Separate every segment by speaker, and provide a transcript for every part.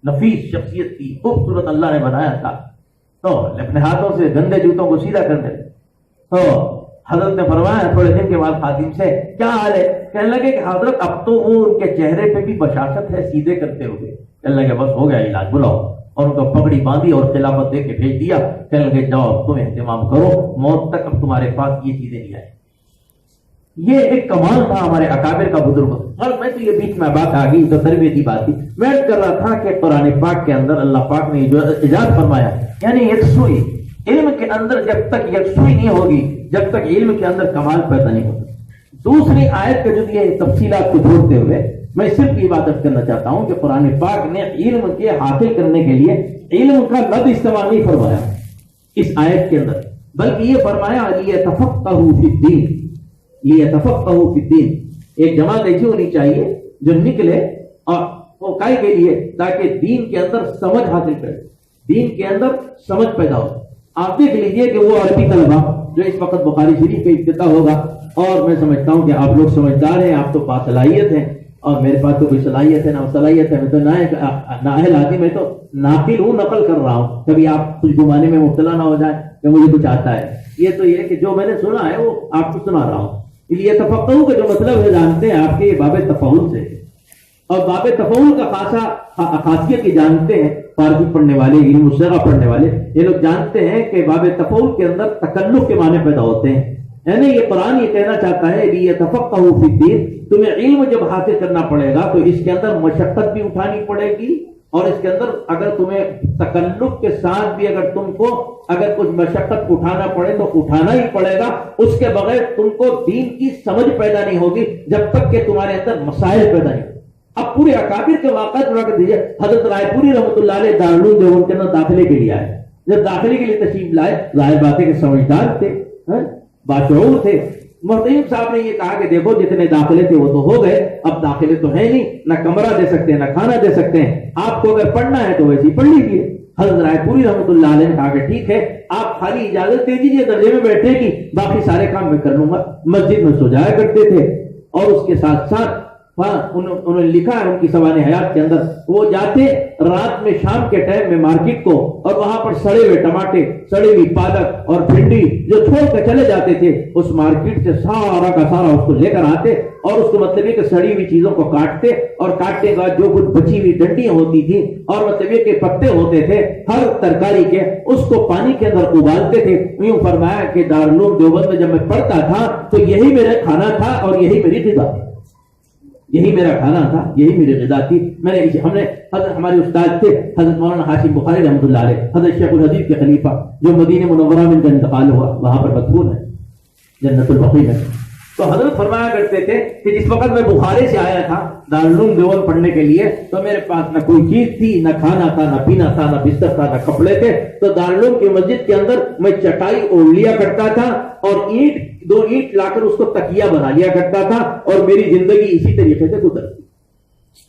Speaker 1: نفیس شخصیت تھی، خوبصورت اللہ نے بنایا تھا، تو اپنے ہاتھوں سے گندے جوتوں کو سیدھا کر دے. تو حضرت نے فرمایا تھوڑے دن کے بعد خادم سے کیا حال ہے؟ کہنے لگے کہ حضرت اب تو ان کے چہرے پہ بھی بشاشت ہے سیدھے کرتے ہوئے. کہنے لگے بس ہو گیا علاج، بلاؤ. اور ان کو پگڑی باندھی اور خلافت دے کے بھیج دیا. کہنے لگے جاؤ تم اہتمام کرو، موت تک اب تمہارے پاس یہ چیزیں نہیں آئیں. یہ ایک کمال تھا ہمارے اکابر کا، بزرگ. اور میں تو یہ بیچ میں بات آ گئی تو تربیتی بات تھی. میں کر رہا تھا کہ قرآن پاک کے اندر اللہ پاک نے جو ایجاد فرمایا، یعنی یکسوئی علم کے اندر جب تک یکسوئی نہیں ہوگی، جب تک علم کے اندر کمال پیدا نہیں ہوگا. دوسری آیت کے جو یہ تفصیلات کو جوڑتے ہوئے میں صرف یہ بات کرنا چاہتا ہوں کہ قرآن پاک نے علم کے حاصل کرنے کے لیے علم کا لفظ استعمال نہیں فرمایا اس آیت کے اندر، بلکہ یہ فرمایا لیتفقہوا فی الدین، لیتفقہوا فی الدین. ایک جماعت ایسی ہونی چاہیے جو نکلے اور وہ کائی کے لیے تاکہ دین کے اندر سمجھ حاصل کرے، دین کے اندر سمجھ پیدا ہو. آپ دیکھ لیجئے کہ وہ عربی طلبہ جو اس وقت بخاری شریف کا افتتاح ہوگا، اور میں سمجھتا ہوں کہ آپ لوگ سمجھدار ہیں، آپ تو باصلاحیت ہیں، اور میرے پاس تو کوئی صلاحیت ہے نہ صلاحیت ہے، میں تو نااہل آدمی، میں تو ناقل ہوں، نقل کر رہا ہوں. کبھی آپ کچھ گمانے میں مبتلا نہ ہو جائے کہ مجھے کچھ آتا ہے. یہ تو یہ کہ جو میں نے سنا ہے وہ آپ کو سنا رہا ہوں. یہ تفقہ کا جو مطلب ہے جانتے ہیں آپ کے باب تفاعل سے، اور باب تفاعل کا خاصیت یہ جانتے ہیں فارسی پڑھنے والے، علم الشرع پڑھنے والے، یہ لوگ جانتے ہیں کہ باب تفاعل کے اندر تکلف کے معنی پیدا ہوتے ہیں. یعنی یہ قرآن یہ کہنا چاہتا ہے لیتفقہوا فی الدین، تمہیں علم جب حاصل کرنا پڑے گا تو اس کے اندر مشقت بھی اٹھانی پڑے گی، اور اس کے اندر اگر تمہیں تکلف کے ساتھ بھی اگر تم کو اگر کچھ مشقت اٹھانا پڑے تو اٹھانا ہی پڑے گا. اس کے بغیر تم کو دین کی سمجھ پیدا نہیں ہوگی جب تک کہ تمہارے اندر مسائل پیدا نہیں. اب پورے اکابر کے واقعات اٹھا کے دیجیے. حضرت رائے پوری رحمۃ اللہ علیہ دارالعلوم دیوبند کے اندر داخلے کے لیے آئے. جب داخلے کے لیے تشریف لائے، ظاہر بات ہے کہ سمجھدار تھے، باشعور تھے. محتیم صاحب نے یہ کہا کہ دیکھو جتنے داخلے تھے وہ تو ہو گئے، اب داخلے تو ہے نہیں، نہ کمرہ دے سکتے ہیں نہ کھانا دے سکتے ہیں، آپ کو اگر پڑھنا ہے تو ویسے ہی پڑھ لیجیے. حضرت رائے پوری رحمۃ اللہ علیہ نے کہا کہ ٹھیک ہے، آپ خالی اجازت دے دیجیے درجے میں بیٹھنے کی، باقی سارے کام میں کر لوں گا. مسجد میں سو جایا کرتے تھے، اور اس کے ساتھ ساتھ انہوں نے لکھا ہے ان کی سوانح حیات کے اندر، وہ جاتے رات میں شام کے ٹائم میں مارکیٹ کو، اور وہاں پر سڑے ہوئے ٹماٹے، سڑی ہوئی پالک اور بھنڈی جو چھوڑ کے چلے جاتے تھے، اس مارکیٹ سے سارا کا سارا اس کو لے کر آتے، اور اس کو مطلب یہ کہ سڑی ہوئی چیزوں کو کاٹتے، اور کاٹنے کے بعد جو کچھ بچی ہوئی ڈنڈیاں ہوتی تھی اور مطلب یہ کہ پتے ہوتے تھے ہر ترکاری کے، اس کو پانی کے اندر ابالتے تھے. یوں فرمایا کہ دارالعلوم دیوبند میں جب میں پڑھتا تھا تو یہی میرا کھانا تھا اور یہی میری غذا تھی، یہی میرا کھانا تھا، یہی میری غذا تھی. ہم نے حضرت ہمارے استاد تھے حضرت مولانا ہاشم بخاری رحمۃ اللہ علیہ، حضرت شیخ الحدیث کے خلیفہ جو مدینہ منورہ میں ان کا انتقال ہوا، وہاں پر مدفون ہے جنت البقیع میں. تو حضرت فرمایا کرتے تھے کہ جس وقت میں بخاری سے آیا تھا دارالعلوم دیوبند پڑھنے کے لیے تو میرے پاس نہ کوئی چیز تھی، نہ کھانا تھا، نہ پینا تھا، نہ بستر تھا، نہ کپڑے تھے. تو دارالعلوم کی مسجد کے اندر میں چٹائی اوڑھ لیا کرتا تھا، اور دو اینٹ لا کر اس کو تکیہ بنا لیا کرتا تھا، اور میری زندگی اسی طریقے سے گزرتی،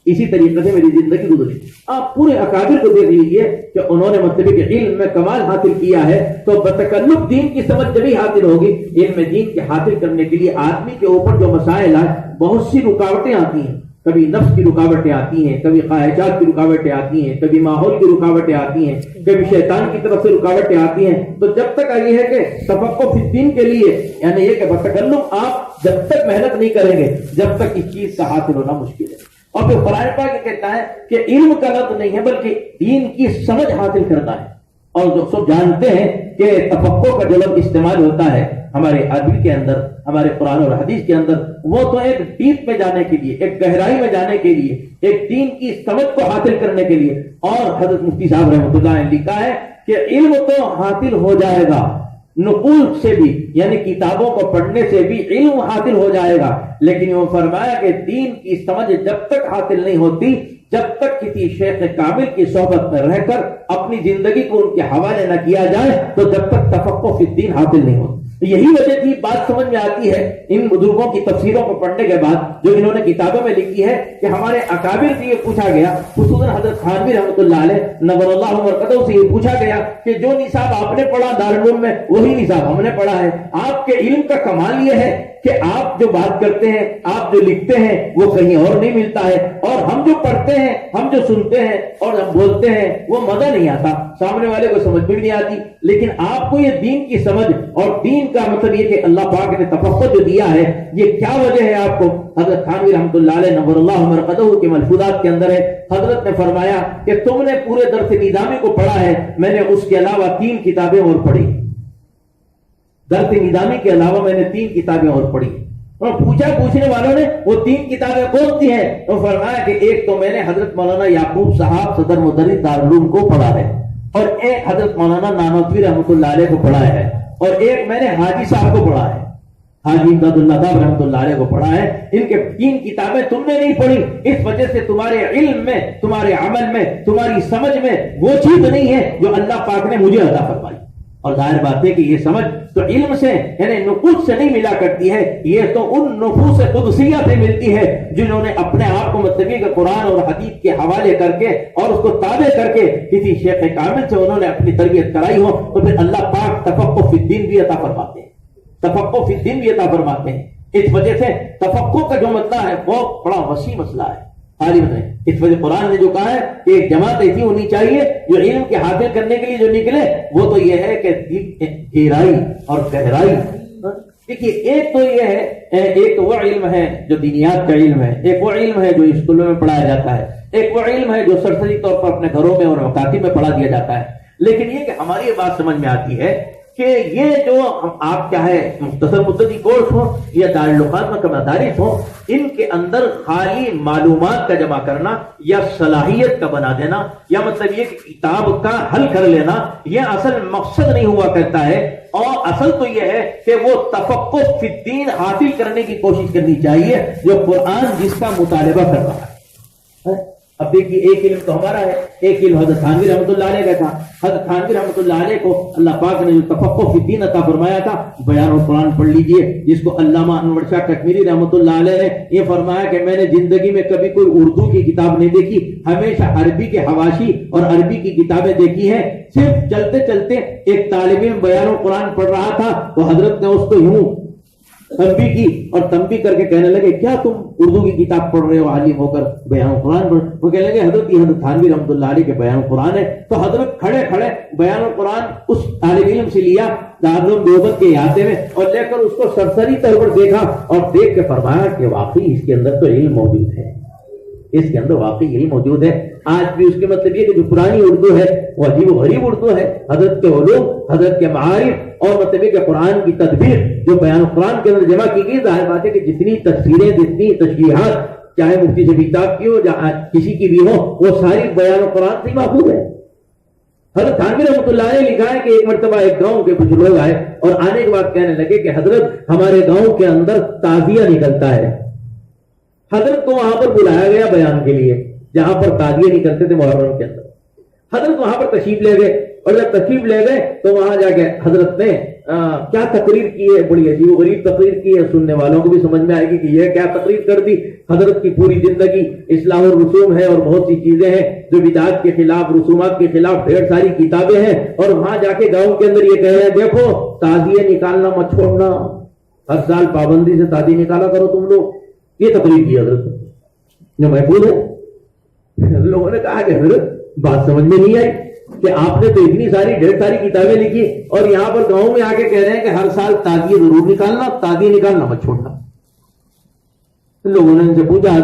Speaker 1: اسی طریقے سے میری زندگی گزری. آپ پورے اکابر کو دیکھ لیجیے کہ انہوں نے مطلب کہ علم میں کمال حاصل کیا ہے. تو بتکلف دین کی سمجھ جبھی حاصل ہوگی. علم دین کے حاصل کرنے کے لیے آدمی کے اوپر جو مسائل ہیں، بہت سی رکاوٹیں آتی ہیں. کبھی نفس کی رکاوٹیں آتی ہیں، کبھی خواہشات کی رکاوٹیں آتی ہیں، کبھی ماحول کی رکاوٹیں آتی ہیں، کبھی شیطان کی طرف سے رکاوٹیں آتی ہیں. تو جب تک یہ ہے کہ تفقہ فی الدین کے لیے، یعنی یہ کہ بتکلف آپ جب تک محنت نہیں کریں گے جب تک اس چیز کا حاصل ہونا مشکل ہے. اور پھر قرآن پاک کہتا ہے کہ علم کا لفظ نہیں ہے بلکہ دین کی سمجھ حاصل کرنا ہے. اور جو سب جانتے ہیں کہ تفقہ کا جو لفظ استعمال ہوتا ہے ہمارے عربی کے اندر، ہمارے قرآن اور حدیث کے اندر، وہ تو ایک ڈیپ میں جانے کے لیے، ایک گہرائی میں جانے کے لیے، ایک دین کی سمجھ کو حاصل کرنے کے لیے. اور حضرت مفتی صاحب رحمۃ اللہ نے لکھا ہے کہ علم تو حاصل ہو جائے گا، نقول سے بھی یعنی کتابوں کو پڑھنے سے بھی علم حاصل ہو جائے گا، لیکن وہ فرمایا کہ دین کی سمجھ جب تک حاصل نہیں ہوتی، جب تک کسی شیخ کامل کی صحبت میں رہ کر اپنی زندگی کو ان کے حوالے نہ کیا جائے، تو جب تک تفقہ فی الدین حاصل نہیں ہوتی. یہی وجہ تھی، بات سمجھ میں آتی ہے ان بزرگوں کی تفسیروں کو پڑھنے کے بعد جو انہوں نے کتابوں میں لکھی ہے کہ ہمارے اکابر سے یہ پوچھا گیا، خصوصاً حضرت تھانوی رحمۃ اللہ علیہ نور اللہ مرقدہ سے یہ پوچھا گیا کہ جو نصاب آپ نے پڑھا دارالعلوم میں وہی نصاب ہم نے پڑھا ہے. آپ کے علم کا کمال یہ ہے کہ آپ جو بات کرتے ہیں، آپ جو لکھتے ہیں وہ کہیں اور نہیں ملتا ہے، اور ہم جو پڑھتے ہیں، ہم جو سنتے ہیں اور ہم بولتے ہیں وہ مزہ نہیں آتا، سامنے والے کو سمجھ بھی نہیں آتی، لیکن آپ کو یہ دین کی سمجھ اور دین کا مطلب یہ کہ اللہ پاک نے تفقہ جو دیا ہے، یہ کیا وجہ ہے آپ کو؟ حضرت تھانوی رحمۃ اللہ علیہ نور اللہ مرقدہ کے ملفوظات کے اندر ہے، حضرت نے فرمایا کہ تم نے پورے درس نظامی کو پڑھا ہے، میں نے اس کے علاوہ 3 کتابیں اور پڑھی، درس نظامی کے علاوہ میں نے 3 کتابیں اور پڑھی۔ اور پوچھا پوچھنے والوں نے وہ 3 کتابیں کون سی ہیں؟ تو فرمایا کہ ایک تو میں نے حضرت مولانا یعقوب صاحب صدر مدرس دارالعلوم کو پڑھا ہے، اور ایک حضرت مولانا نانوتوی رحمۃ اللہ علیہ کو پڑھا ہے، اور ایک میں نے حاجی صاحب کو پڑھا ہے، حاجی امداد اللہ صاحب رحمۃ اللہ علیہ کو پڑھا ہے۔ ان کے 3 کتابیں تم نے نہیں پڑھی، اس وجہ سے تمہارے علم میں، تمہارے عمل میں، تمہاری سمجھ میں وہ چیز نہیں ہے جو اللہ پاک نے مجھے عطا فرمائی۔ اور ظاہر بات ہے کہ یہ سمجھ تو علم سے یعنی نفوس سے نہیں ملا کرتی ہے، یہ تو ان نفوس قدسیہ سے ملتی ہے جنہوں نے اپنے آپ کو مطلب کہ قرآن اور حدیث کے حوالے کر کے اور اس کو تابع کر کے کسی شیخ کامل سے انہوں نے اپنی تربیت کرائی ہو، تو پھر اللہ پاک تفقہ فی الدین بھی عطا فرماتے ہیں، تفقہ فی الدین بھی عطا فرماتے ہیں۔ اس وجہ سے تفقہ کا جو مسئلہ ہے وہ بڑا وسیع مسئلہ ہے، اس وجہ قرآن نے جو کہا ہے کہ ایک جماعت ایسی ہونی چاہیے جو علم کے حاصل کرنے کے لیے جو نکلے وہ تو یہ ہے کہ گہرائی اور گہرائی۔ دیکھیے ایک تو یہ ہے، ایک تو وہ علم ہے جو دینیات کا علم ہے، ایک وہ علم ہے جو اسکولوں میں پڑھایا جاتا ہے، ایک وہ علم ہے جو سرسری طور پر اپنے گھروں میں اور مکاتب میں پڑھا دیا جاتا ہے۔ لیکن یہ کہ ہماری یہ بات سمجھ میں آتی ہے کہ یہ جو آپ کیا ہے مختصر مدتی کورس ہو یا دارالعلومات میں مدارس ہو، ان کے اندر خالی معلومات کا جمع کرنا یا صلاحیت کا بنا دینا یا مطلب یہ کہ کتاب کا حل کر لینا، یہ اصل مقصد نہیں ہوا کرتا ہے۔ اور اصل تو یہ ہے کہ وہ تفقہ فی الدین حاصل کرنے کی کوشش کرنی چاہیے جو قرآن جس کا مطالبہ کر رہا ہے۔ اب دیکھیے ایک علم تو ہمارا ہے، ایک علم حضرت تھانوی رحمۃ اللہ علیہ کا تھا۔ حضرت تھانوی رحمۃ اللہ علیہ کو اللہ پاک نے جو تفقہ فی الدین عطا فرمایا تھا، بیان القرآن پڑھ لیجئے، جس کو علامہ انور شاہ کشمیری رحمۃ اللہ علیہ نے یہ فرمایا کہ میں نے زندگی میں کبھی کوئی اردو کی کتاب نہیں دیکھی، ہمیشہ عربی کے حواشی اور عربی کی کتابیں دیکھی ہیں۔ صرف چلتے چلتے ایک طالب علم بیان القرآن پڑھ رہا تھا تو حضرت نے اس کو یوں تنبیہ کی اور تنبیہ کر کے کہنے لگے کیا تم اردو کی کتاب پڑھ رہے ہو عالم ہو کر بیان القرآن پڑھ؟ وہ کہنے لگے حضرت یہ حضرت تھانوی رحمۃ اللہ علیہ کے بیان القرآن ہے۔ تو حضرت کھڑے کھڑے بیان القرآن اس طالب علم سے لیا دارالعلوم دیوبند کے احاطے میں اور لے کر اس کو سرسری طور پر دیکھا اور دیکھ کے فرمایا کہ واقعی اس کے اندر تو علم موجود ہے، اس کے اندر واقعی علم موجود ہے۔ آج بھی اس کے مطلب یہ کہ جو پرانی اردو ہے وہ عجیب و غریب اردو ہے، حضرت کے علوم، حضرت کے معارف اور مطلب یہ کہ قرآن کی تدبیر جو بیان قرآن کے اندر جمع کی گئی، ظاہر بات ہے کہ جتنی تفسیریں، جتنی تشریحات چاہے مفتی شفیع صاحب کی ہو یا کسی کی بھی ہو، وہ ساری بیان قرآن سے محفوظ ہے۔ حضرت تھانوی رحمۃ اللہ علیہ لکھا ہے کہ ایک مرتبہ ایک گاؤں کے کچھ لوگ آئے اور آنے کے بعد کہنے لگے کہ حضرت ہمارے گاؤں کے اندر تعزیہ نکلتا ہے۔ حضرت کو وہاں پر بلایا گیا بیان کے لیے جہاں پر تعزیے نکلتے تھے محرم کے اندر۔ حضرت وہاں پر تشریف لے گئے اور جب تشریف لے گئے تو وہاں جا کے حضرت نے کیا تقریر کی ہے، بڑی عجیب و غریب تقریر کی ہے، سننے والوں کو بھی سمجھ میں آئے گی کہ یہ کیا تقریر کر دی۔ حضرت کی پوری زندگی اصلاح الرسوم ہے اور بہت سی چیزیں ہیں جو بدعات کے خلاف، رسومات کے خلاف ڈھیر ساری کتابیں ہیں، اور وہاں جا کے گاؤں کے اندر یہ کہہ رہے ہیں دیکھو تعزیے نکالنا مت چھوڑنا، ہر سال پابندی سے تعزیے نکالا کرو تم لوگ۔ یہ تقریر کی حضرت جو محفوظ ہے۔ لوگوں نے کہا کہ حضرت بات سمجھ میں نہیں آئی کہ آپ نے تو اتنی ساری ڈھیر ساری کتابیں لکھی اور یہاں پر گاؤں میں آ کے کہہ رہے ہیں کہ ہر سال تعزیے ضرور نکالنا، تعزیے نکالنا مت چھوڑنا۔ لوگوں نے ان سے پوچھا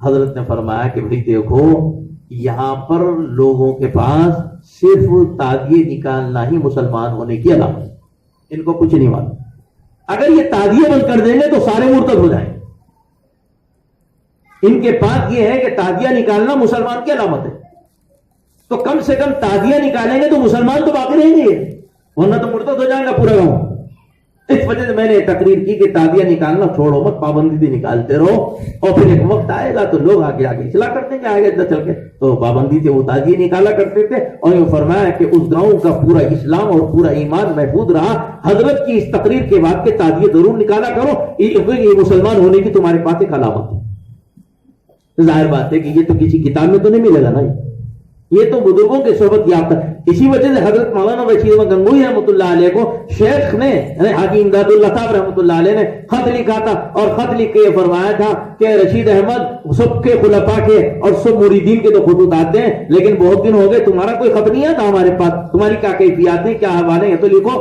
Speaker 1: حضرت نے فرمایا کہ بھائی دیکھو یہاں پر لوگوں کے پاس صرف تعزیے نکالنا ہی مسلمان ہونے کی علامت ہے، ان کو کچھ نہیں معلوم۔ اگر یہ تعزیے بند کر دیں گے تو سارے مرتد ہو جائیں۔ ان کے پاس یہ ہے کہ تعزیہ نکالنا مسلمان کی علامت ہے، تو کم سے کم تعزیہ نکالیں گے تو مسلمان تو باقی رہیں گے، ورنہ تو مرتد ہو جائیں گا پورا گاؤں۔ اس وجہ سے میں نے تقریر کی کہ تعزیہ نکالنا چھوڑو مت، پابندی سے نکالتے رہو، اور پھر ایک وقت آئے گا تو لوگ آگے آگے اصلاح کرتے ہیں، آگے چل کے تو پابندی سے وہ تعزیہ نکالا کرتے تھے، اور یہ فرمایا کہ اس گاؤں کا پورا اسلام اور پورا ایمان محفوظ رہا حضرت کی اس تقریر کے بعد کہ تعزیہ ضرور نکالا کرو، یہ مسلمان ہونے کی تمہارے پاس ایک علامت ہے۔ ظاہر بات ہے کہ یہ تو کسی کتاب میں تو نہیں ملے گا نا، یہ تو بزرگوں کی صحبت یافتہ. اسی وجہ سے حضرت مولانا رشید احمد گنگوہی رحمۃ اللہ علیہ کو شیخ نے حاجی امداد اللہ صاحب رحمۃ اللہ علیہ نے خط لکھا تھا، اور خط لکھ کے یہ فرمایا تھا کہ رشید احمد سب کے خلفاء کے اور سب مریدین کے تو خطوط آتے ہیں، لیکن بہت دن ہو گئے تمہارا کوئی خط نہیں آتا ہمارے پاس، تمہاری کیا کیفیات ہیں، کیا احوال ہیں، یہ تو لکھو.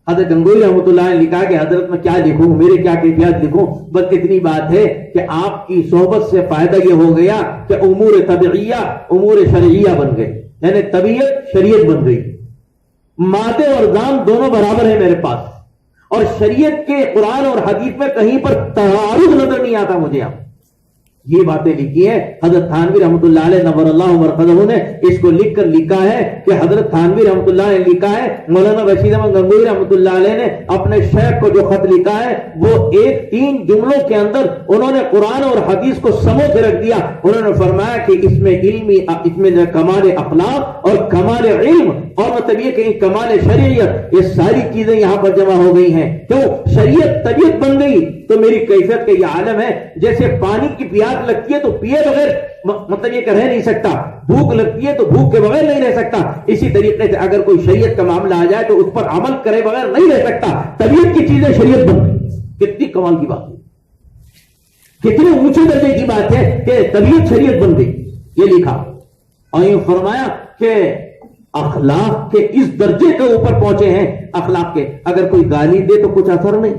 Speaker 1: حضرت گنگوہی رحمۃ اللہ نے لکھا کہ حضرت میں کیا لکھوں، میرے کیا کیفیات لکھوں، بس اتنی بات ہے کہ آپ کی صحبت سے فائدہ یہ ہو گیا کہ امور طبعیہ امور شرعیہ بن گئے، یعنی طبیعت شریعت بن گئی. مادے اور ذام دونوں برابر ہیں میرے پاس، اور شریعت کے قرآن اور حدیث میں کہیں پر تعارض نظر نہیں آتا مجھے. آپ یہ باتیں لکھی ہیں حضرت تھانوی رحمۃ اللہ علیہ نور اللہ مرقدہ نے اس کو لکھ کر لکھا ہے کہ حضرت تھانوی رحمۃ اللہ نے لکھا ہے مولانا رشید احمد گنگوہی رحمۃ اللہ علیہ نے اپنے شیخ کو جو خط لکھا ہے وہ 3 جملوں کے اندر انہوں نے قرآن اور حدیث کو سمو کے رکھ دیا. انہوں نے فرمایا کہ اس میں کمال اخلاق اور کمال علم اور مطلب یہ کہ کمال شریعت، یہ ساری چیزیں یہاں پر جمع ہو گئی ہیں. کیوں؟ شریعت طبیعت بن گئی تو میری کیفیت کا یہ عالم ہے. جیسے پانی کی پیاس لگتی ہے تو پیے بغیر مطلب یہ کہ رہ نہیں سکتا، بھوک لگتی ہے تو بھوک کے بغیر نہیں رہ سکتا. اسی طریقے سے اگر کوئی شریعت کا معاملہ آ جائے تو اس پر عمل کرے بغیر نہیں رہ سکتا. طبیعت کی چیزیں شریعت بن گئی. کتنی کمال کی بات ہے، کتنے اونچے درجے کی بات ہے کہ طبیعت شریعت بن گئی. یہ لکھا اور یہ فرمایا کہ اخلاق کے اس درجے کے اوپر پہنچے ہیں. اخلاق کے اگر کوئی گالی دے تو کچھ اثر نہیں،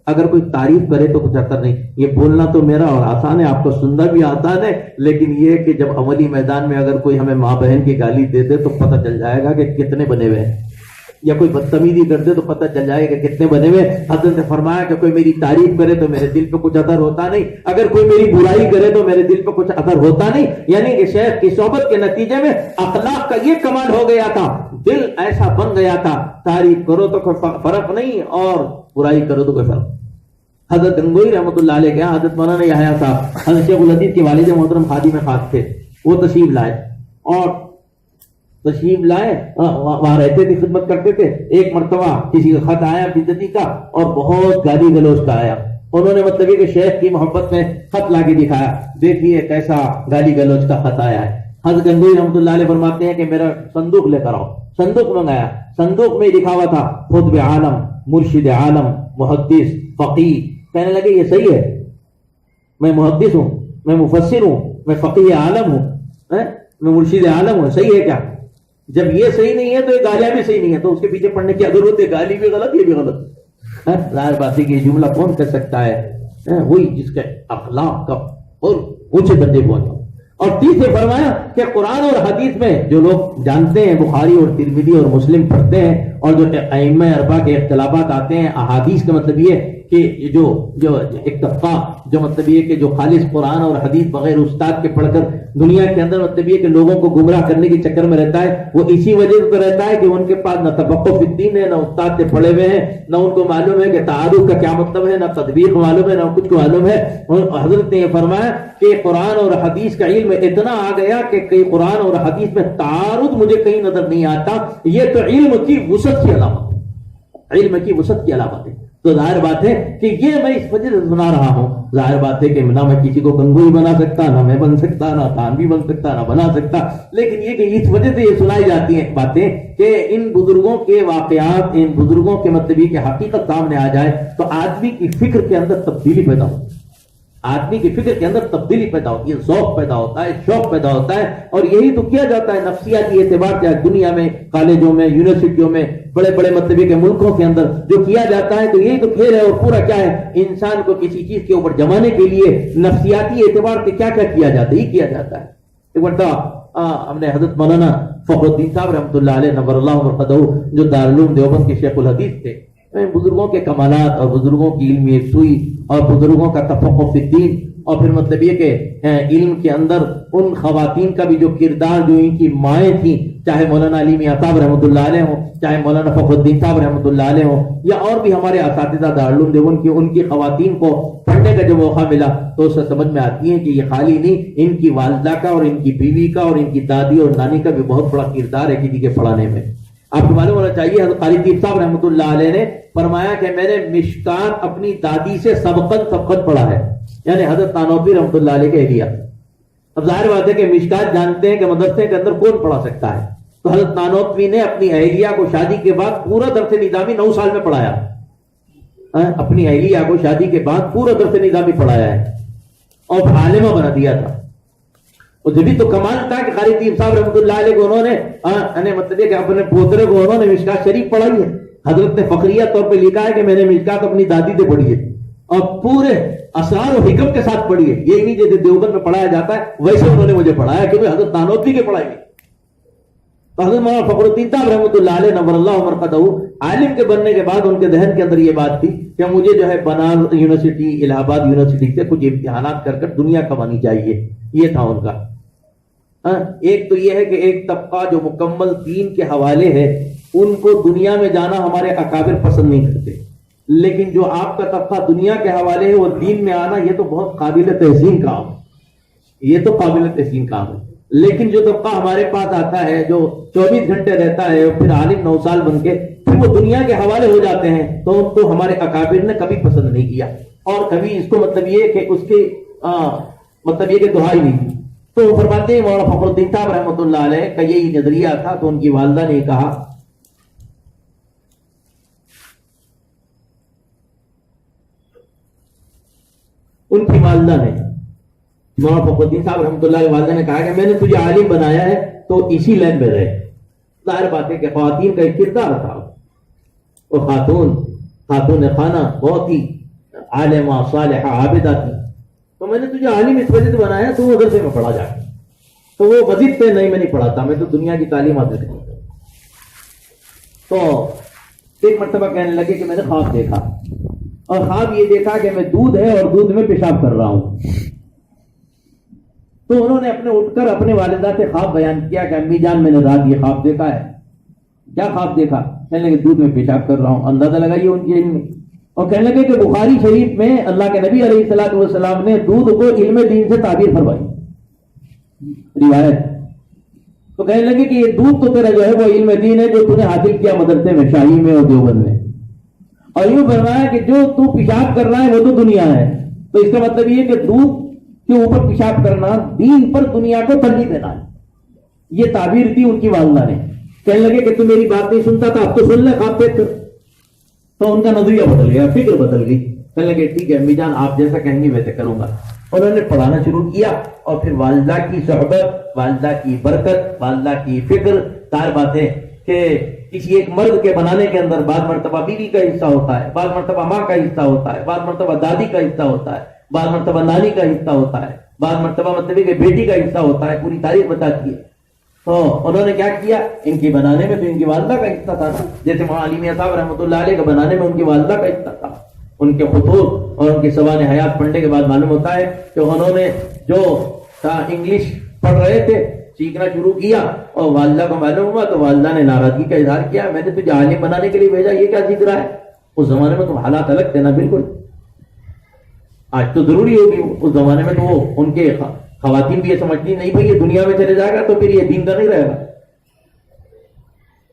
Speaker 1: اگر کوئی تعریف کرے تو کچھ اثر نہیں. یہ بولنا تو میرا اور آسان ہے، آپ کو سننا بھی آسان ہے، لیکن یہ کہ جب عملی میدان میں اگر کوئی ہمیں ماں بہن کی گالی دے دے تو پتہ چل جائے گا کہ کتنے بنے ہوئے ہیں، یا کوئی بدتمیزی کر دے تو پتہ چل جائے گا کتنے بنے ہوئے. حضرت نے فرمایا کہ کوئی میری تعریف کرے تو میرے دل پہ کچھ اثر ہوتا نہیں، اگر کوئی میری برائی کرے تو میرے دل پہ کچھ اثر ہوتا نہیں. یعنی کہ شیخ کی صحبت کے نتیجے میں اخلاق کا یہ کمال ہو گیا تھا، دل ایسا بن گیا تھا، تعریف کرو تو کوئی فرق نہیں اور برائی کرو تو کوئی فرق. حضرت گنگوہی رحمۃ اللہ علیہ کے حضرت مولانا یحییٰ صاحب حضرت شیخ الحدیث کے والد محترم خادم خاص تھے. وہ تشریف لائے اور وہاں رہتے تھے، خدمت کرتے تھے. ایک مرتبہ کسی کا خط آیا بزدتی کا اور بہت گالی گلوچ کا آیا. انہوں نے مطلب یہ کہ شیخ کی محبت میں خط لا کے دکھایا، دیکھیے کیسا گالی گلوچ کا خط آیا ہے. حضرت گنگوہی رحمۃ اللہ علیہ فرماتے ہیں کہ میرا صندوق لے کر آؤ. صندوق منگایا، صندوق میں لکھا ہوا تھا خطب عالم، مرشد عالم، محدث، فقیہ. کہنے لگے یہ صحیح ہے، میں محدث ہوں، میں مفسر ہوں، میں فقیہ عالم ہوں، میں مرشد عالم ہوں، صحیح ہے کیا؟ جب یہ صحیح نہیں ہے تو یہ گالیاں بھی صحیح نہیں ہے، تو اس کے پیچھے پڑھنے کی ضرورت ہے. گالی بھی غلط، یہ بھی غلط. ظاہر بات ہے کہ یہ جملہ کون کر سکتا ہے؟ وہی جس کے اخلاق کا اور اونچے درجے پہنچا. اور تیسرے فرمایا کہ قرآن اور حدیث میں جو لوگ جانتے ہیں، بخاری اور ترمذی اور مسلم پڑھتے ہیں، اور جو ائمہ اربعہ کے اختلافات آتے ہیں احادیث کا مطلب یہ کہ جو ایک طبقہ جو مطلب یہ کہ جو خالص قرآن اور حدیث بغیر استاد کے پڑھ کر دنیا کے اندر مطلب یہ کہ لوگوں کو گمراہ کرنے کے چکر میں رہتا ہے، وہ اسی وجہ سے رہتا ہے کہ ان کے پاس نہ تفقہ فی الدین ہے، نہ استاد سے پڑھے ہوئے ہیں، نہ ان کو معلوم ہے کہ تعارف کا کیا مطلب ہے، نہ تطبیق معلوم ہے، نہ کچھ کو معلوم ہے. حضرت نے یہ فرمایا کہ قرآن اور حدیث کا علم اتنا آ گیا کہ کئی قرآن اور حدیث میں تعارض مجھے کہیں نظر نہیں آتا. یہ تو علم کی وسعت کی علامت ہے، علم کی وسعت کی علامت ہے. تو ظاہر بات ہے کہ یہ میں اس وجہ سے سنا رہا ہوں. ظاہر بات ہے کہ نہ میں کسی کو گنگوہی بنا سکتا، نہ میں بن سکتا، نہ تھانوی بن سکتا، نہ بنا سکتا، لیکن یہ کہ اس وجہ سے یہ سنائی جاتی ہیں باتیں کہ ان بزرگوں کے واقعات، ان بزرگوں کے مطلب کی حقیقت سامنے آ جائے تو آدمی کی فکر کے اندر تبدیلی پیدا ہوتی ہے، آدمی کی فکر کے اندر تبدیلی پیدا ہوتی ہے، ذوق پیدا ہوتا ہے، شوق پیدا ہوتا ہے. اور یہی تو کیا جاتا ہے نفسیاتی اعتبار سے دنیا میں، کالجوں میں، یونیورسٹیوں میں، بڑے بڑے مطلب کے ملکوں کے اندر جو کیا جاتا ہے. تو یہی تو کھیل ہے. اور پورا کیا ہے، انسان کو کسی چیز کے اوپر جمانے کے لیے نفسیاتی اعتبار سے کیا کیا کیا جاتا ہے، یہ کیا جاتا ہے. ایک مرتبہ ہم نے حضرت مولانا فخر الدین صاحب رحمۃ اللہ علیہ نور اللہ مرقدہ جو دارالعلوم دیوبند کے شیخ الحدیث تھے، بزرگوں کے کمالات اور بزرگوں کی علمی یکسوئی اور بزرگوں کا تفقہ فی الدین، اور پھر مطلب یہ کہ علم کے اندر ان خواتین کا بھی جو کردار جو ان کی مائیں تھیں، چاہے مولانا علی میاں صاحب رحمۃ اللہ علیہ ہوں، چاہے مولانا فخر الدین صاحب رحمۃ اللہ علیہ ہوں، یا اور بھی ہمارے اساتذہ دارالعلوم دیوبند کی، ان کی خواتین کو پڑھنے کا جو موقع ملا تو اس سے سمجھ میں آتی ہے کہ یہ خالی نہیں، ان کی والدہ کا اور ان کی بیوی کا اور ان کی دادی اور نانی کا بھی بہت بڑا کردار ہے کسی کے پڑھانے میں. آپ کو معلوم ہونا چاہیے حضرت خالد دیپ صاحب رحمۃ اللہ علیہ نے فرمایا کہ میں نے مشکات اپنی دادی سے سبقت پڑھا ہے، یعنی حضرت تانوفی رحمۃ اللہ علیہ کے اہلیہ. اب ظاہر بات ہے کہ مشکات جانتے ہیں کہ مدرسے کے اندر کون پڑھا سکتا ہے، تو حضرت نانوتوی نے اپنی اہلیہ کو شادی کے بعد پورا درس نظامی 9 سال میں پڑھایا، اپنی اہلیہ کو شادی کے بعد پورا درس نظامی پڑھایا ہے اور عالمہ بنا دیا تھا. اور جبھی تو کمال تھا کہ قاری طیب صاحب رحمۃ اللہ علیہ کو انہوں نے مطلب کہ اپنے پوترے کو انہوں نے مشکات شریف پڑھائی ہے. حضرت نے فخریہ طور پہ لکھا ہے کہ میں نے مشکات اپنی دادی سے پڑھی ہے اور پورے اسرار و حکم کے ساتھ پڑھی ہے. یہ نہیں جیسے دیوبند میں پڑھایا جاتا ہے ویسے انہوں نے مجھے پڑھایا کیونکہ حضرت نانوتوی کے پڑھائی میں. تو حضرت مولانا فخر الدین صاحب رحمۃ اللہ علیہ نور اللہ مرقدہ عالم کے بننے کے بعد ان کے ذہن کے اندر یہ بات تھی کہ مجھے جو ہے بنارس یونیورسٹی الہ آباد یونیورسٹی سے کچھ امتحانات کر کر دنیا کمانی چاہیے. یہ تھا ان کا. ایک تو یہ ہے کہ ایک طبقہ جو مکمل دین کے حوالے ہے ان کو دنیا میں جانا ہمارے اکابر پسند نہیں کرتے، لیکن جو آپ کا طبقہ دنیا کے حوالے ہے وہ دین میں آنا یہ تو بہت قابل تحسین کام ہے، یہ تو قابل تحسین کام ہے. لیکن جو طبقہ ہمارے پاس آتا ہے جو 24 گھنٹے رہتا ہے پھر عالم 9 سال بن کے پھر وہ دنیا کے حوالے ہو جاتے ہیں تو ان کو ہمارے اکابر نے کبھی پسند نہیں کیا اور کبھی اس کو مطلب یہ کہ اس کی مطلب یہ کہ دہائی نہیں دی. تو فرماتے ہیں مولانا فخر الدین صاحب رحمۃ اللہ علیہ کا یہی نظریہ تھا. تو ان کی والدہ نے کہا ان کی والدہ نے مولانا فخر الدین صاحب رحمۃ اللہ علیہ والدہ نے کہا کہ میں نے تجھے عالم بنایا ہے تو اسی لائن میں رہے. ظاہر بات ہے کہ خواتین کا ایک کردار تھا اور خاتون خانہ بہت ہی عالمہ صالحہ عابدہ تھی. تو میں نے تجھے عالم اس وجہ سے بنایا تو وہ مدرسے میں پڑھا جائے. تو وہ مسجد پہ نہیں میں نہیں پڑھاتا، میں تو دنیا کی تعلیم حاصل کرتا. تو ایک مرتبہ کہنے لگے کہ میں نے خواب دیکھا اور خواب یہ دیکھا کہ میں دودھ ہے اور دودھ میں پیشاب کر رہا ہوں. تو انہوں نے اٹھ کر اپنے والدہ سے خواب بیان کیا کہ امی جان میں نے رات یہ خواب دیکھا ہے. کیا خواب دیکھا؟ کہنے لگے دودھ میں پیشاب کر رہا ہوں. اندازہ لگائیے ان کے علم میں. اور کہنے لگے کہ بخاری شریف میں اللہ کے نبی علیہ الصلوۃ والسلام نے دودھ کو علم دین سے تعبیر فرمائی روایت. تو کہنے لگے کہ یہ دودھ تو تیرا جو ہے وہ علم دین ہے جو تو نے حاصل کیا مدرسے میں شاہی میں اور دیوبند میں. اور یوں فرمایا کہ جو تو پیشاب کر رہا ہے وہ تو دنیا ہے. تو اس کا مطلب یہ کہ دودھ کے اوپر پیشاب کرنا دین پر دنیا کو ترجیح دینا ہے. یہ تعبیر تھی ان کی والدہ نے. کہنے لگے کہ تو میری بات نہیں سنتا تھا اب تو سن لے خواب دیکھ کر. تو ان کا نظریہ بدل گیا، فکر بدل گئی. کہنے لگے ٹھیک ہے امی جان آپ جیسا کہیں گے ویسے کروں گا. انہوں نے پڑھانا شروع کیا اور پھر والدہ کی صحبت، والدہ کی برکت، والدہ کی فکر. تار بات ہے کہ کسی ایک مرد کے بنانے کے اندر بعض مرتبہ بیوی کا حصہ ہوتا ہے، بعض مرتبہ ماں کا حصہ ہوتا ہے، بعض مرتبہ دادی کا حصہ ہوتا ہے، بعض مرتبہ نانی کا حصہ ہوتا ہے، بعض مرتبہ مطلب کہ بیٹی کا حصہ ہوتا ہے. پوری تاریخ بتاتی ہے. تو انہوں نے کیا کیا ان کی بنانے میں تو ان کی والدہ کا حصہ تھا نا. جیسے مولانا علی میاں صاحب رحمۃ اللہ علیہ کا بنانے میں ان کی والدہ کا حصہ تھا. ان کے خطوط اور ان کی سوانح حیات پڑھنے کے بعد معلوم ہوتا ہے کہ انہوں نے جو انگلش پڑھ رہے تھے سیکھنا شروع کیا اور والدہ کو معلوم ہوا تو والدہ نے ناراضگی کا اظہار کیا. میں نے تجھے عالم بنانے کے لیے بھیجا، یہ کیا سیکھ رہا ہے؟ اس زمانے میں تو حالات الگ تھے نا بالکل. آج تو ضروری ہوگی، اس زمانے میں تو وہ ان کے خواتین بھی یہ سمجھتی نہیں بھائی یہ دنیا میں چلے جائے گا تو پھر یہ دین کا نہیں رہے گا.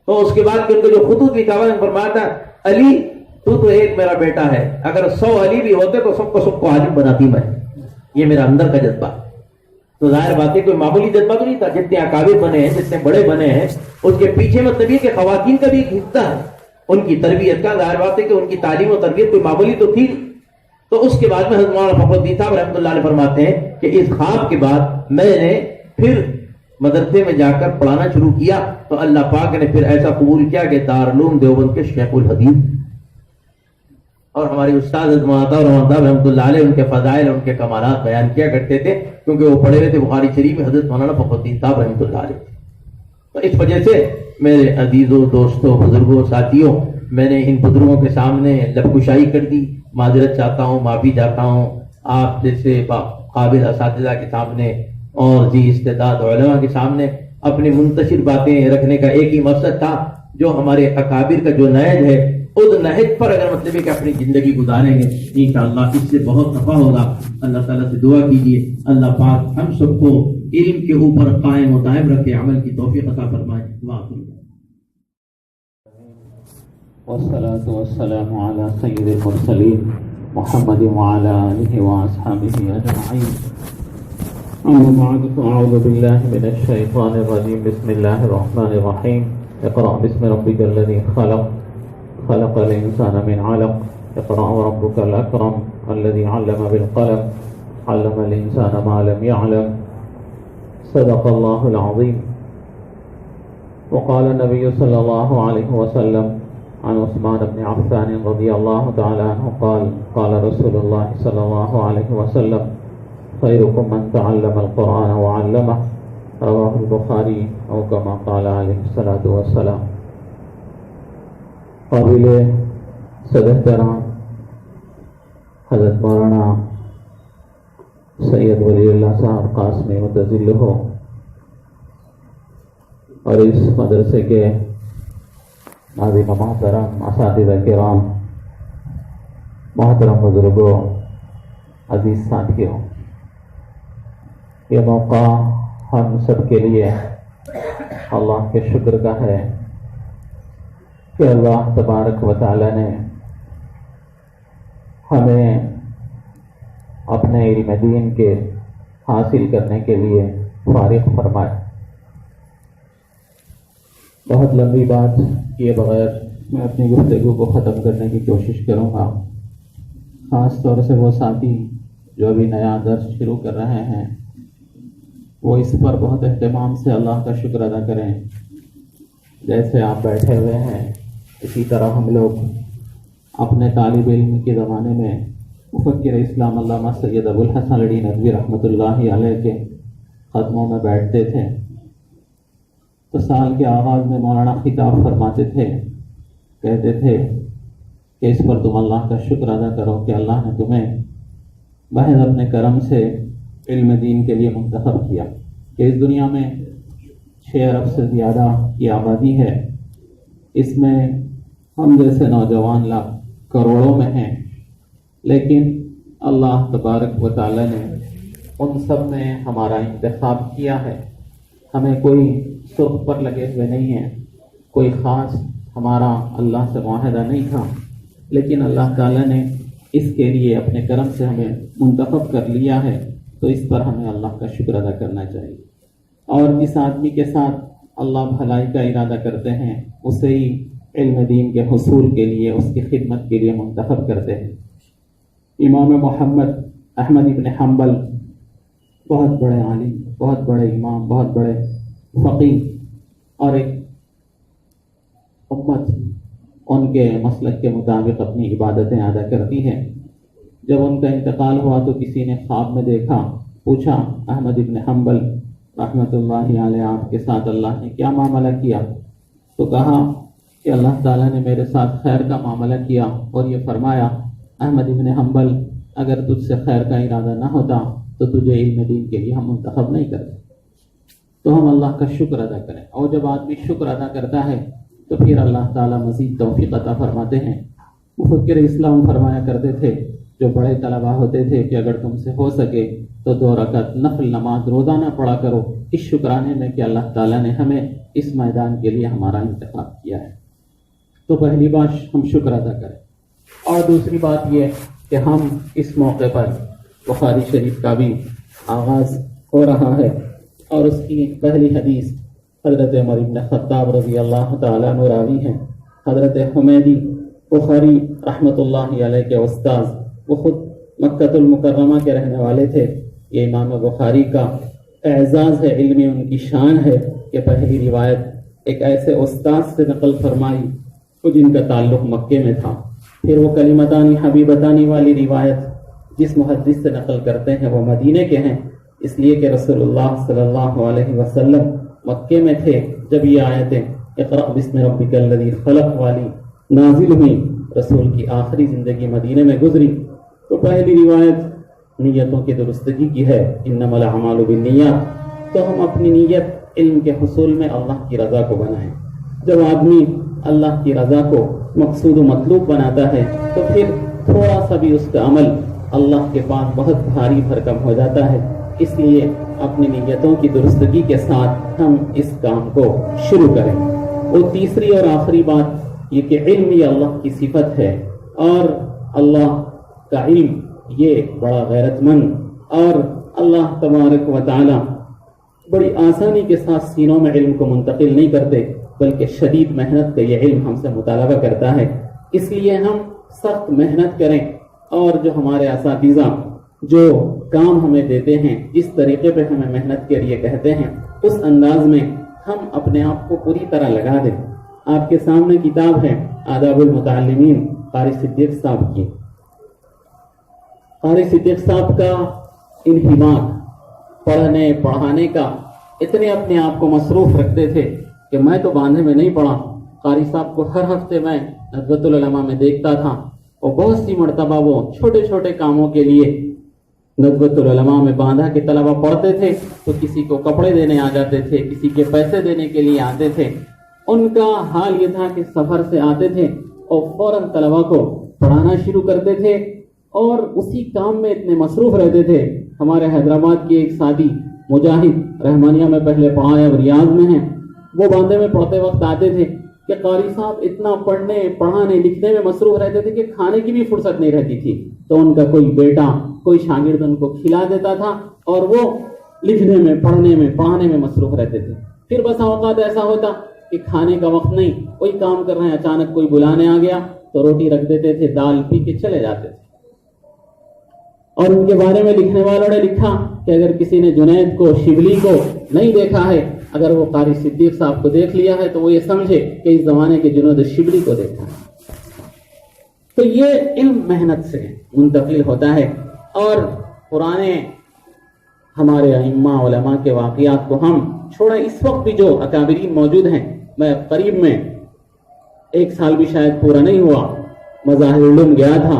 Speaker 1: تو اس کے بعد ان کے جو خطوط لکھا ہوا فرمایا تھا علی تو ایک میرا بیٹا ہے، اگر 100 علی بھی ہوتے تو سب کو عالم بناتی میں. یہ میرا اندر کا جذبہ. تو ظاہر بات ہے کوئی معمولی جذبہ تو نہیں تھا. جتنے اکابر بنے ہیں، جتنے بڑے بنے ہیں، اس کے پیچھے مطلب یہ کہ خواتین کا بھی ایک حصہ ہے ان کی تربیت کا. ظاہر بات ہے کہ ان کی تعلیم و تربیت کوئی معمولی تو تھی. تو اس کے بعد میں حضرت مولانا فخر الدین صاحب رحمۃ اللہ علیہ فرماتے ہیں کہ اس خواب کے بعد میں نے پھر مدرسے میں جا کر پڑھانا شروع کیا تو اللہ پاک نے پھر ایسا قبول کیا کہ دارالعلوم دیوبند کے شیخ الحدیث اور ہمارے استاد حضرت مولانا صاحب رحمۃ اللہ علیہ ان کے فضائل ان کے کمالات بیان کیا کرتے تھے کیونکہ وہ پڑھے ہوئے تھے بخاری شریف میں حضرت مولانا فخر الدین صاحب رحمۃ اللہ علیہ. تو اس وجہ سے میرے عزیزوں، دوستوں، بزرگوں، ساتھیوں، میں نے ان بزرگوں کے سامنے لب کشائی کر دی. معذرت چاہتا ہوں، معافی چاہتا ہوں آپ جیسے قابل اساتذہ کے سامنے اور ذی استعداد علماء کے سامنے. اپنی منتشر باتیں رکھنے کا ایک ہی مقصد تھا، جو ہمارے اکابر کا جو نہج ہے اس نہج پر اگر مطلب ہے کہ اپنی زندگی گزاریں گے انشاءاللہ اس سے بہت نفع ہوگا. اللہ تعالیٰ سے دعا کیجیے اللہ پاک ہم سب کو علم کے اوپر قائم و دائم رکھے، عمل کی توفیق عطا فرمائے.
Speaker 2: والصلاة والسلام على سيد المرسلين محمد وعلى آله وأصحابه أجمعين. أما بعد فأعوذ بالله من الشيطان الرجيم بسم الله الرحمن الرحيم اقرأ باسم ربك الذي خلق خلق الإنسان من علق اقرأ وربك الأكرم الذي علم بالقلم علم الإنسان ما لم يعلم صدق الله العظيم. وقال النبي صلى الله عليه وسلم عن عثمان بن عفان رضي الله تعالى عنه قال قال رسول الله صلى الله عليه وسلم خيركم من تعلم القرآن وعلمه رواه البخاری او كما قال علیہ الصلوۃ والسلام. قابل صدر احترام حضرت مولانا سید ولی اللہ صاحب قاسمی متظل ہو اور اس مدرسے کے ناظرین محترم اساتذہ کرام محترم بزرگوں عزیز ساتھیوں، یہ موقع ہم سب کے لیے اللہ کے شکر کا ہے کہ اللہ تبارک و تعالی نے ہمیں اپنے علم دین کے حاصل کرنے کے لیے فارغ فرمائے. بہت لمبی بات کیے بغیر میں اپنی گفتگو کو ختم کرنے کی کوشش کروں گا. خاص طور سے وہ ساتھی جو ابھی نیا درس شروع کر رہے ہیں وہ اس پر بہت اہتمام سے اللہ کا شکر ادا کریں. جیسے آپ بیٹھے ہوئے ہیں اسی طرح ہم لوگ اپنے طالب علم کے زمانے میں مفکر اسلام علامہ سید ابو الحسن علی ندوی رحمۃ اللہ علیہ کے ختموں میں بیٹھتے تھے تو سال کے آغاز میں مولانا خطاب فرماتے تھے، کہتے تھے کہ اس پر تم اللہ کا شکر ادا کرو کہ اللہ نے تمہیں محض اپنے کرم سے علم دین کے لیے منتخب کیا کہ اس دنیا میں 6 ارب سے زیادہ کی آبادی ہے، اس میں ہم جیسے نوجوان لاکھ کروڑوں میں ہیں، لیکن اللہ تبارک و تعالی نے ان سب میں ہمارا انتخاب کیا ہے. ہمیں کوئی سرخ پر لگے ہوئے نہیں ہیں، کوئی خاص ہمارا اللہ سے معاہدہ نہیں تھا، لیکن اللہ تعالی نے اس کے لیے اپنے کرم سے ہمیں منتخب کر لیا ہے، تو اس پر ہمیں اللہ کا شکر ادا کرنا چاہیے. اور جس آدمی کے ساتھ اللہ بھلائی کا ارادہ کرتے ہیں اسے ہی علم دین کے حصول کے لیے اس کی خدمت کے لیے منتخب کرتے ہیں. امام محمد احمد ابن حنبل بہت بڑے عالم، بہت بڑے امام، بہت بڑے فقیہ، اور ایک امت ان کے مسلک کے مطابق اپنی عبادتیں ادا کرتی ہے. جب ان کا انتقال ہوا تو کسی نے خواب میں دیکھا، پوچھا احمد ابن حنبل رحمۃ اللہ علیہ آپ کے ساتھ اللہ نے کیا معاملہ کیا؟ تو کہا کہ اللہ تعالیٰ نے میرے ساتھ خیر کا معاملہ کیا اور یہ فرمایا احمد ابن حنبل اگر تجھ سے خیر کا ارادہ نہ ہوتا تو تجھے علم دین کے لیے ہم منتخب نہیں کرتے. تو ہم اللہ کا شکر ادا کریں، اور جب آدمی شکر ادا کرتا ہے تو پھر اللہ تعالیٰ مزید توفیق عطا فرماتے ہیں. مفکر اسلام فرمایا کرتے تھے جو بڑے طلباء ہوتے تھے کہ اگر تم سے ہو سکے تو 2 رکعت نفل نماز روزانہ پڑھا کرو، اس شکرانے میں کہ اللہ تعالیٰ نے ہمیں اس میدان کے لیے ہمارا انتخاب کیا ہے. تو پہلی بات ہم شکر ادا کریں، اور دوسری بات یہ کہ ہم اس موقع پر بخاری شریف کا بھی آغاز ہو رہا ہے، اور اس کی پہلی حدیث حضرت عمر بن خطاب رضی اللہ تعالیٰ عنہ راوی ہیں. حضرت حمیدی بخاری رحمۃ اللہ علیہ کے استاذ، وہ خود مکہ المکرمہ کے رہنے والے تھے. یہ امام بخاری کا اعزاز ہے، علمی ان کی شان ہے کہ پہلی روایت ایک ایسے استاذ سے نقل فرمائی جن کا تعلق مکے میں تھا. پھر وہ کلمتانی حبیبتانی والی روایت جس محدث سے نقل کرتے ہیں وہ مدینے کے ہیں، اس لیے کہ رسول اللہ صلی اللہ علیہ وسلم مکے میں تھے جب یہ آیتیں اقرأ بسم ربک الذی خلق والی نازل ہوئی. رسول کی آخری زندگی مدینے میں گزری. تو پہلی روایت نیتوں کی درستگی کی ہے، انما الاعمال بالنیات. تو ہم اپنی نیت علم کے حصول میں اللہ کی رضا کو بنائیں. جب آدمی اللہ کی رضا کو مقصود و مطلوب بناتا ہے تو پھر تھوڑا سا بھی اس کا عمل اللہ کے پاس بہت بھاری بھرکم ہو جاتا ہے. اس لیے اپنی نیتوں کی درستگی کے ساتھ ہم اس کام کو شروع کریں. اور تیسری اور آخری بات یہ کہ علم یہ اللہ کی صفت ہے، اور اللہ کا علم یہ بڑا غیرت مند اور اللہ تبارک و تعالی بڑی آسانی کے ساتھ سینوں میں علم کو منتقل نہیں کرتے، بلکہ شدید محنت کا یہ علم ہم سے مطالبہ کرتا ہے۔ اس لیے ہم سخت محنت کریں، اور جو ہمارے اساتذہ جو کام ہمیں دیتے ہیں، جس طریقے پہ ہمیں محنت کے لیے کہتے ہیں، اس انداز میں ہم اپنے آپ کو پوری طرح لگا دیں۔ آپ کے سامنے کتاب ہے آداب المتعلمین قاری صدیق صاحب کی۔ قاری صدیق صاحب کا انہماک پڑھنے پڑھانے کا، اتنے اپنے آپ کو مصروف رکھتے تھے کہ میں تو باندھے میں نہیں پڑھا، قاری صاحب کو ہر ہفتے میں ندوۃ العلماء میں دیکھتا تھا، اور بہت سی مرتبہ وہ چھوٹے چھوٹے کاموں کے لیے ندوۃ العلماء میں باندھا کے طلبہ پڑھتے تھے تو کسی کو کپڑے دینے آ جاتے تھے، کسی کے پیسے دینے کے لیے آتے تھے۔ ان کا حال یہ تھا کہ سفر سے آتے تھے اور فوراً طلبہ کو پڑھانا شروع کرتے تھے، اور اسی کام میں اتنے مصروف رہتے تھے۔ ہمارے حیدرآباد کی ایک ساتھی مجاہد رحمانیہ میں پہلے پڑھا ہے، اب ریاض میں ہیں، وہ باندھے میں پڑھتے وقت آتے تھے کہ قاری صاحب اتنا پڑھنے پڑھانے لکھنے میں مصروف رہتے تھے کہ کھانے کی بھی فرصت نہیں رہتی تھی، تو ان کا کوئی بیٹا کوئی شاگرد ان کو کھلا دیتا تھا، اور وہ لکھنے میں پڑھنے میں پڑھانے میں مصروف رہتے تھے۔ پھر بس اوقات ایسا ہوتا کہ کھانے کا وقت نہیں، کوئی کام کر رہے ہیں، اچانک کوئی بلانے آ گیا تو روٹی رکھ دیتے تھے، دال پی کے چلے جاتے تھے۔ اور ان کے بارے میں لکھنے والوں نے لکھا کہ اگر کسی نے جنید کو شبلی کو نہیں دیکھا ہے، اگر وہ قاری صدیق صاحب کو دیکھ لیا ہے تو وہ یہ سمجھے کہ اس زمانے کے جنید شبلی کو دیکھا ہے۔ تو یہ علم محنت سے منتقل ہوتا ہے، اور پرانے ہمارے ائمہ علماء کے واقعات کو ہم چھوڑیں، اس وقت بھی جو اکابرین موجود ہیں، میں قریب میں 1 سال بھی شاید پورا نہیں ہوا، مظاہر علوم گیا تھا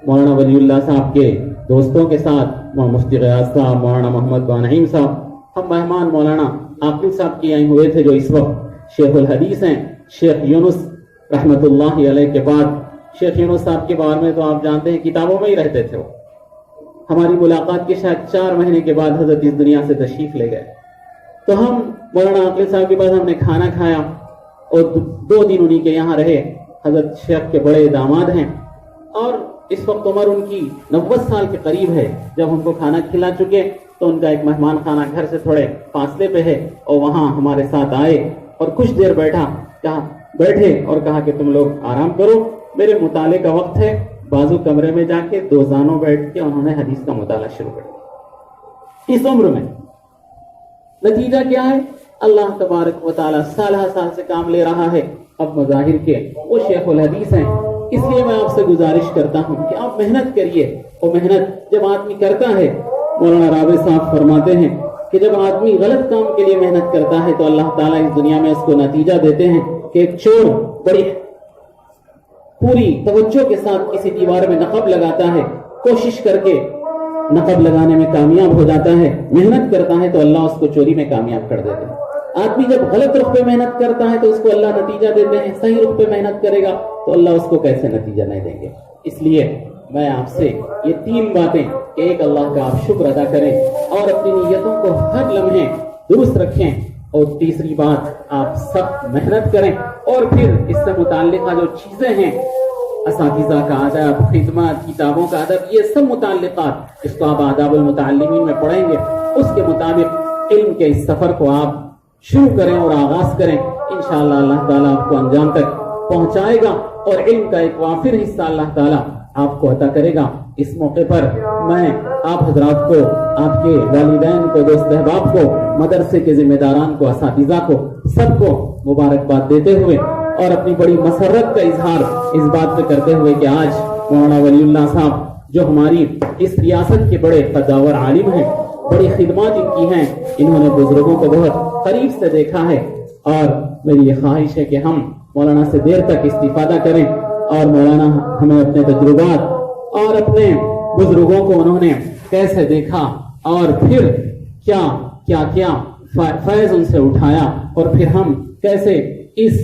Speaker 2: مولانا ولی اللہ صاحب کے دوستوں کے ساتھ، مفتی غیاث صاحب، مولانا محمد بانعیم صاحب، ہم مہمان مولانا عاقل صاحب کی آئے ہوئے تھے جو اس وقت شیخ الحدیث ہیں، شیخ یونس رحمت اللہ علیہ کے بعد۔ شیخ یونس صاحب کے بارے میں تو آپ جانتے ہیں، کتابوں میں ہی رہتے تھے وہ۔ ہماری ملاقات کے شاید 4 مہینے کے بعد حضرت اس دنیا سے تشریف لے گئے، تو ہم مولانا عاقل صاحب کے پاس ہم نے کھانا کھایا، اور 2 دن انہی کے یہاں رہے۔ حضرت شیخ کے بڑے داماد ہیں، اور اس وقت عمر ان کی 90 سال کے قریب ہے۔ جب ان کو کھانا کھلا چکے تو ان کا ایک مہمان خانہ گھر سے تھوڑے فاصلے پہ ہے، اور وہاں ہمارے ساتھ آئے اور کچھ دیر بیٹھے اور کہا کہ تم لوگ آرام کرو، میرے مطالعے کا وقت ہے۔ بازو کمرے میں جا کے 2 زانوں بیٹھ کے انہوں نے حدیث کا مطالعہ شروع کر دیا اس عمر میں۔ نتیجہ کیا ہے؟ اللہ تبارک و تعالیٰ سالہ سال سے کام لے رہا ہے۔ اب مظاہر کے وہ شیخ الحدیث ہیں، اس لیے میں آپ سے گزارش کرتا ہوں کہ آپ محنت کریے، اور محنت جب آدمی کرتا ہے، مولانا رابع صاحب فرماتے ہیں کہ جب آدمی غلط کام کے لیے محنت کرتا ہے تو اللہ تعالیٰ اس دنیا میں اس کو نتیجہ دیتے ہیں کہ ایک چور بڑی پوری توجہ کے ساتھ کسی دیوار میں نقب لگاتا ہے، کوشش کر کے نقب لگانے میں کامیاب ہو جاتا ہے، محنت کرتا ہے تو اللہ اس کو چوری میں کامیاب کر دیتے ہیں۔ آدمی جب غلط رخ پہ محنت کرتا ہے تو اس کو اللہ نتیجہ دیتے ہیں، صحیح رخ پہ محنت کرے گا تو اللہ اس کو کیسے نتیجہ نہیں دیں گے۔ اس لیے میں آپ سے یہ 3 باتیں کہ ایک اللہ کا آپ شکر ادا کریں اور اپنی نیتوں کو ہر لمحے درست رکھیں، اور تیسری بات آپ سخت محنت کریں، اور پھر اس سے متعلقہ جو چیزیں ہیں، اساتذہ کا ادب، خدمات، کتابوں کا ادب، یہ سب متعلقات اس کو آپ آداب المتعلمین میں پڑھیں گے، اس کے مطابق علم کے اس سفر کو آپ شروع کریں اور آغاز کریں، انشاءاللہ اللہ تعالیٰ آپ کو انجام تک پہنچائے گا، اور علم کا ایک وافر حصہ اللہ تعالیٰ آپ کو عطا کرے گا۔ اس موقع پر میں آپ حضرات کو، آپ کے والدین کو، دوست احباب کو، مدرسے کے ذمہ داران کو، اساتذہ کو، سب کو مبارکباد دیتے ہوئے اور اپنی بڑی مسرت کا اظہار اس بات پہ کرتے ہوئے کہ آج مولانا ولی اللہ صاحب جو ہماری اس ریاست کے بڑے قداور عالم ہیں، بڑی خدمات ان کی ہیں، انہوں نے بزرگوں کو بہت قریب سے دیکھا ہے، اور میری یہ خواہش ہے کہ ہم مولانا سے دیر تک استفادہ کریں، اور مولانا ہمیں اپنے تجربات اور اپنے بزرگوں کو انہوں نے کیسے دیکھا اور پھر کیا فیض ان سے اٹھایا، اور پھر ہم کیسے اس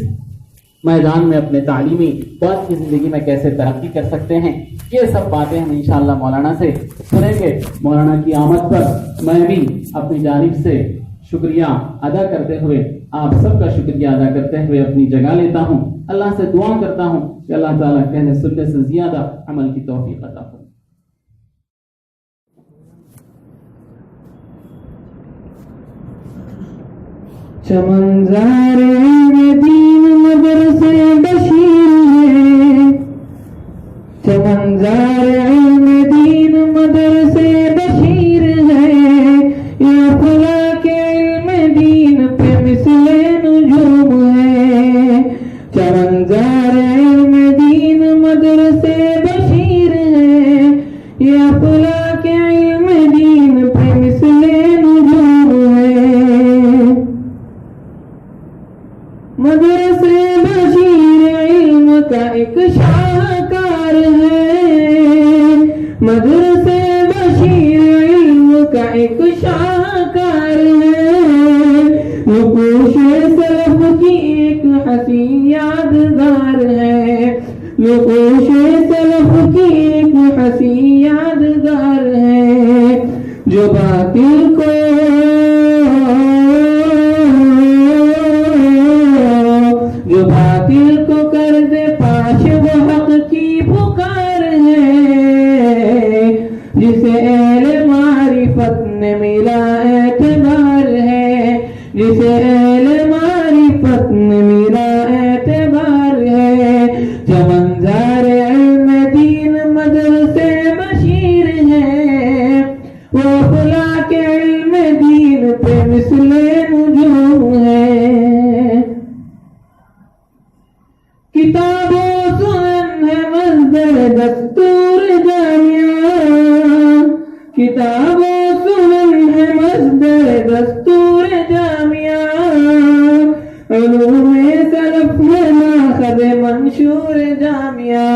Speaker 2: میدان میں اپنے تعلیمی بعد کی زندگی میں کیسے ترقی کر سکتے ہیں، یہ سب باتیں ہم انشاءاللہ مولانا سے سنیں گے۔ مولانا کی آمد پر میں بھی اپنی جانب سے شکریہ ادا کرتے ہوئے، آپ سب کا شکریہ ادا کرتے ہوئے اپنی جگہ لیتا ہوں، اللہ سے دعا کرتا ہوں کہ اللہ تعالیٰ کہنے سننے سے زیادہ عمل کی توفیق عطا فرمائے۔
Speaker 3: چمنزار علم دین مدرسے بشیر ہے، چمنزار علم دین مدرسے بشیر ہے، یا فلا کے علم دین پہ مثل نجوم ہے، چمنزار علم دین مدرسے بشیر ہے، یا فلا کے علم دین پہ مثل نجوم ہے، مدرسے بشیر علم کا ایک شاہکار ہے، مدرسے بشیر علم کا ایک شاہکار ہے، نقوش سلف کی ایک حسین یادگار ہے، نقوش سلف کی ایک حسین یادگار ہے، جو باطل کو کر دے پاش وہ حق کی پکار ہے، جسے اہل معرفت نے ملا اعتبار ہے، جسے اہل معرفت نے ملا اعتبار ہے، چمنزار علم دین مدرسے بشیر ہے، وہ فلا کے علم دین پہ مثل نجوم ہے، کتاب و سنن ہے مصدر دستور جامعہ، کتاب و سنن ہے مصدر دستور جامعہ، علوم سلف ہے ماخذ منشور جامعہ،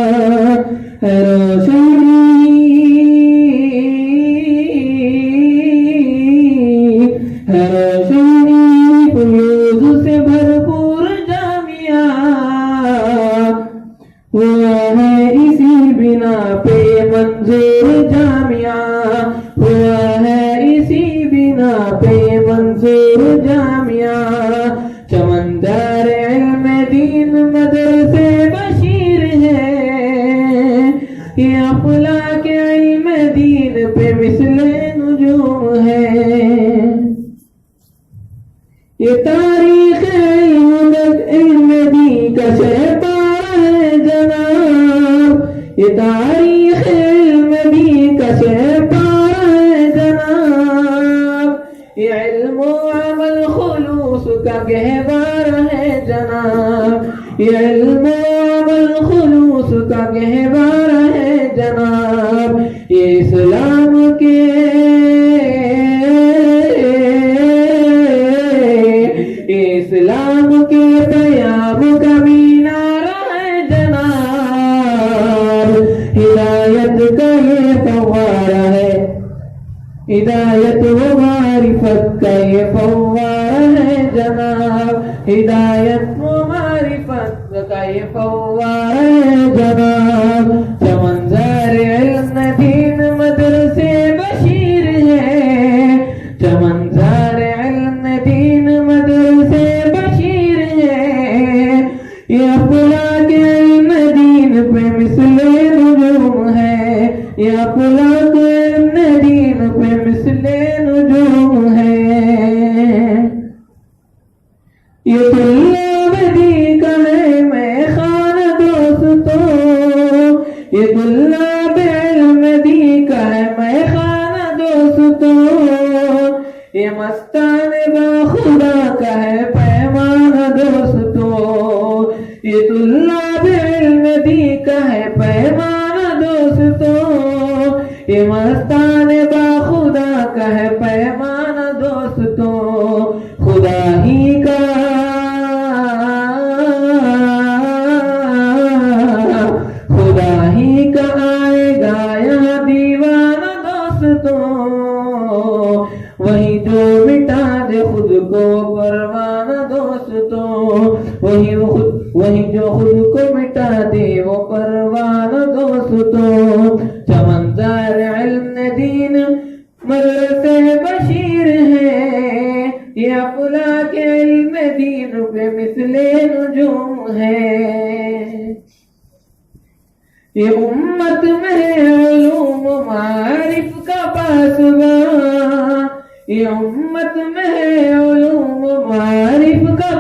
Speaker 3: ہے روشنی ہے روشنی فیوز سے بھرپور جامعہ، ہوا ہے اسی بنا پہ منظور جامعہ، ہوا ہے اسی بنا پہ منظور جامعہ، چمنزار علم دین مدرسے بشیر ہے، یہ افلا کے علم دین پہ مثل نجوم ہے، یہ تاریخ علم دین کا شہپار ہے جناب، یہ تاریخ علم دین کا شہپار ہے جناب، یہ علم و عمل خلوص کا گہوار ہے جناب، یہ علم و عمل خلوص کا گہوار ہے جناب، یہ اسلام کے اسلام کے پیام کا مینارہ ہے جناب، ہدایت کا یہ فوارہ ہے، ہدایت و معرفت کا یہ فوارہ ہے جناب، ہدایت و معرفت کا یہ فوارہ ہے جناب، چمنزار علم دین مدرسے بشیر ہے، چمنزار علم دین مدرسے بشیر ہے، یہ افلا کے علم دین پہ مثل نجوم ہے، یہ افلا کے علم دین پہ مثل نجوم ہے، یہ طلاب دی کا ہے میں خانہ دوستوں، یہ طلاب علم دی کا ہے میں خانہ دوستوں، یہ مستان با خدا کا ہے پیمانہ دوستوں، یہ طلاب علم دی کا ہے پیمانہ دوستوں، یہ مستان با خدا کا ہے پیمانہ دوستوں، خدا ہی کا خدا ہی کا آئے گا یہاں دیوانہ دوستوں، وہی جو مٹا دے خود کو پروانہ دوستوں، وہی جو خود کو مٹا دے وہ پروانہ دوستوں، چمنزار علم دین مدرسے بشیر ہے، یہ افلا کے علم دین پہ مثل نجوم ہے، یہ امت میں علوم معارف کا پاسباں، یہ امت میں علوم معارف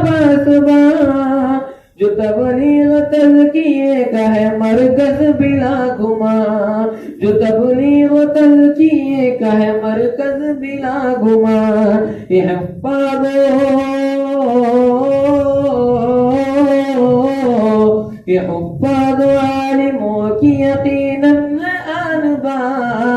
Speaker 3: پاسباں جو تبلیغ تزکیے کا ہے مرکز بلا گمان جو تبلیغ تزکیے کا ہے مرکز بلا گمان یہ حفاظ عالموں کی یقیناً انبان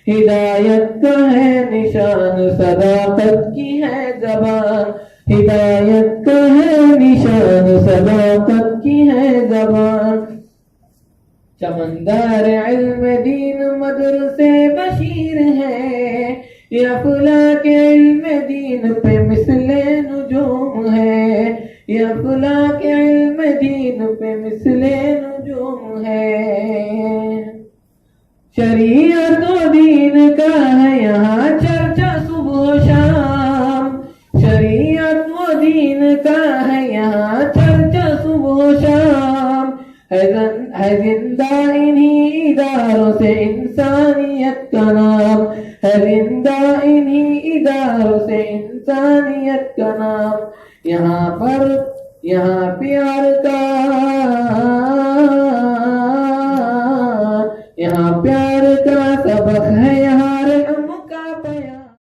Speaker 3: ہدایت کا ہے نشان صداقت کی ہے زبان ہدایت کا ہے نشان صداقت کی ہے زبان چمندار علم دین مدرسے بشیر ہے یہ افلاک علم دین پہ مثل نجوم ہے یہ افلاک علم دین پہ مثل نجوم ہے شریعت و دین کا ہے یہاں چرچا صبح و شام شریعت و دین کا ہے یہاں چرچا صبح و شام ہے زندہ انہی اداروں سے انسانیت کا نام ہے زندہ انہی اداروں سے انسانیت کا نام یہاں پیار کا